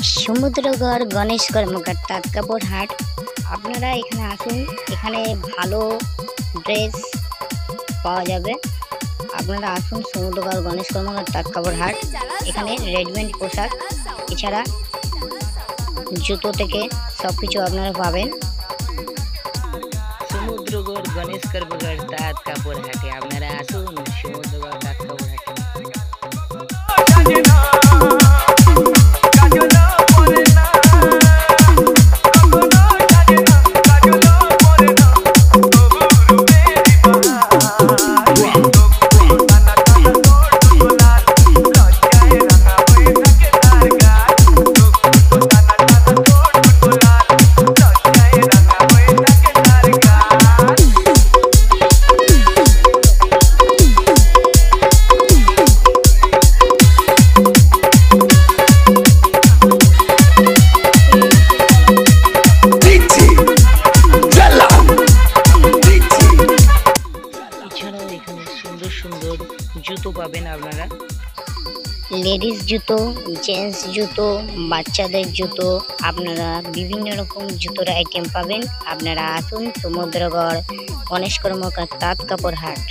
সমুদ্রগড় গণেশ কর্মকার তাঁত কাপড় হাট। আপনারা এখানে আসুন, এখানে ভালো ড্রেস পাওয়া যাবে। আপনারা আসুন সমুদ্রগড় গণেশ কর্মকার তাঁত কাপড় হাট। এখানে রেডিমেড পোশাক এছাড়া জুতো থেকে সব কিছু আপনারা পাবেন। সমুদ্রগড় গণেশ কর্মকার তাঁত কাপড় হাটে আপনারা আসুন সমুদ্রগড় তাঁত কাপড় হাটে। এছাড়াও এখানে সুন্দর সুন্দর জুতো পাবেন আপনারা। লেডিস জুতো, জেন্টস জুতো, বাচ্চাদের জুতো, আপনারা বিভিন্ন রকম জুতোর আইটেম পাবেন। আপনারা আসুন সমুদ্রগড় গণেশ কর্মকার তাঁত কাপড় হাট।